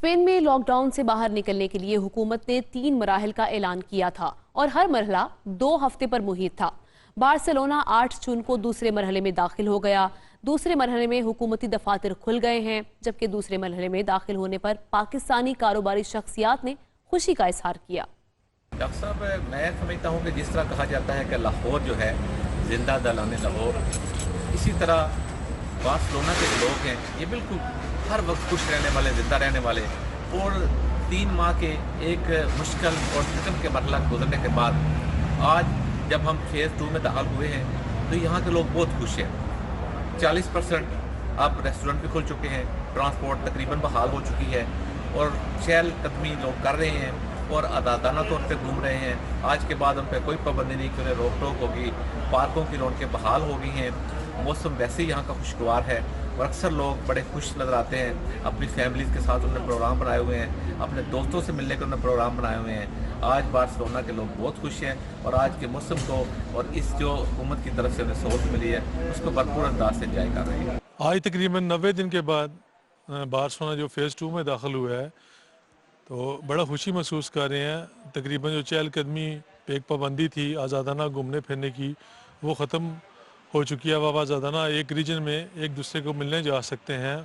Spain में lockdown से बाहर निकलने के लिए हुकूमत ने 3 मराहल का ऐलान किया था और हर मरहला 2 हफ्ते पर मुहित था। बार्सिलोना 8 जून को दूसरे मरहले में दाखिल हो गया। दूसरे मरहले में हुकूमती दफातर खुल गए हैं, जबकि दूसरे मरहले में दाखिल होने पर पाकिस्तानी कारोबारी शख्सियात ने खुशी का इजहार किया। डॉक्टर साहब, मैं समझता हूँ कि जिस तरह कहा जाता है कि लाहौर जो है जिंदा दलाने लाहौर, इसी तरह बार्सिलोना के जो लोग हैं ये बिल्कुल हर वक्त खुश रहने वाले, जिंदा रहने वाले, और 3 माह के एक मुश्किल और फिक्र के मरहला गुजरने के बाद आज जब हम फेज़ 2 में दाखिल हुए हैं तो यहाँ के लोग बहुत खुश हैं। 40% अब रेस्टोरेंट भी खुल चुके हैं, ट्रांसपोर्ट तकरीबन बहाल हो चुकी है और चहलकदमी लोग कर रहे हैं और आज़ादाना तौर पे घूम रहे हैं। आज के बाद उन पर कोई पाबंदी नहीं कि उन्हें रोक टोक होगी। पार्कों की रौनकें बहाल हो गई हैं। मौसम वैसे ही यहाँ का खुशगवार है और अक्सर लोग बड़े खुश नज़र आते हैं। अपनी फैमिलीज़ के साथ उन्होंने प्रोग्राम बनाए हुए हैं, अपने दोस्तों से मिलने के उन्होंने प्रोग्राम बनाए हुए हैं। आज बार्सिलोना के लोग बहुत खुश हैं और आज के मौसम को और इस जो हुकूमत की तरफ से उन्हें सहूलत मिली है उसको भरपूर अंदाज से एंजॉय कर रहे हैं। आज तकरीबन 90 दिन के बाद बार्सिलोना जो फेज़ 2 में दाखिल हुआ है तो बड़ा खुशी महसूस कर रहे हैं। तकरीबन जो चहलकदमी पे एक पाबंदी थी आज़ादाना घूमने फिरने की, वो ख़त्म हो चुकी है। अब आज़ादाना एक रीजन में एक दूसरे को मिलने जा सकते हैं।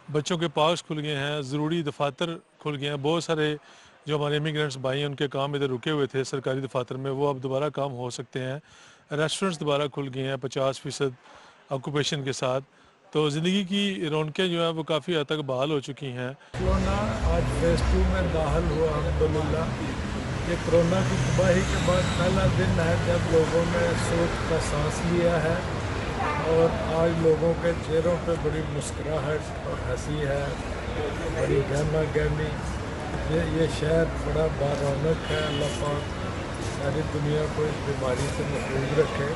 बच्चों के पार्क्स खुल गए हैं, ज़रूरी दफातर खुल गए हैं। बहुत सारे जो हमारे इमिग्रेंट्स भाई हैं उनके काम इधर रुके हुए थे सरकारी दफातर में, वो अब दोबारा काम हो सकते हैं। रेस्टोरेंट्स दोबारा खुल गए हैं 50% ऑक्यूपेशन के साथ। तो ज़िंदगी की रौनकें जो हैं वो काफ़ी हद तक बहाल हो चुकी हैं। कोरोना आज फेज़ 2 में दाखिल हुआ अल्हम्दुलिल्लाह। ये कोरोना की तबाही के बाद पहला दिन है जब लोगों ने सोच का सांस लिया है और आज लोगों के चेहरों पे बड़ी मुस्कुराहट और हंसी है, बड़ी गहमा गहमी। ये शहर बड़ा बारौनक है। अल्लाह पाक सारी दुनिया को इस बीमारी से महफूज रखे।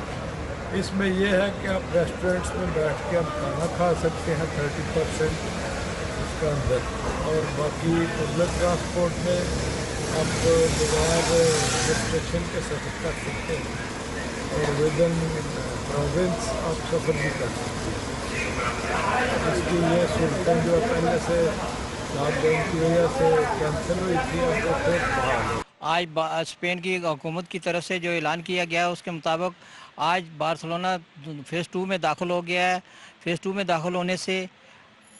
इसमें यह है कि आप रेस्टोरेंट्स में बैठ के आप खाना खा सकते हैं 30% इसका अंदर, और बाकी पब्लिक ट्रांसपोर्ट में आप बगैर रिस्ट्रिक्शन के सफ़र कर सकते हैं और विदिन प्रोविंस आप सफ़र भी कर सकते हैं। इसकी ये सहूलतें जो पहले से लॉकडाउन की वजह से कैंसिल हुई थी अब वो फिर बहाल हो। आज स्पेन की हुकूमत की तरफ से जो ऐलान किया गया है उसके मुताबिक आज बार्सिलोना फेज़ 2 में दाखिल हो गया है। फेज़ 2 में दाखिल होने से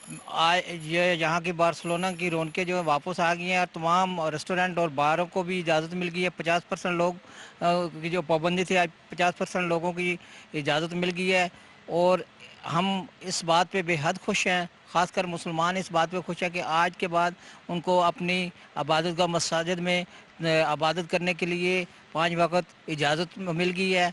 ये यहाँ की बार्सिलोना की रौनकें जो है वापस आ गई हैं और तमाम रेस्टोरेंट और बारों को भी इजाज़त मिल गई है। 50% लोग की जो पाबंदी थी आज 50% लोगों की इजाज़त मिल गई है और हम इस बात पे बेहद खुश हैं। ख़ासकर मुसलमान इस बात पे खुश हैं कि आज के बाद उनको अपनी इबादत गाह मसाजिद में इबादत करने के लिए 5 वक्त इजाज़त मिल गई है।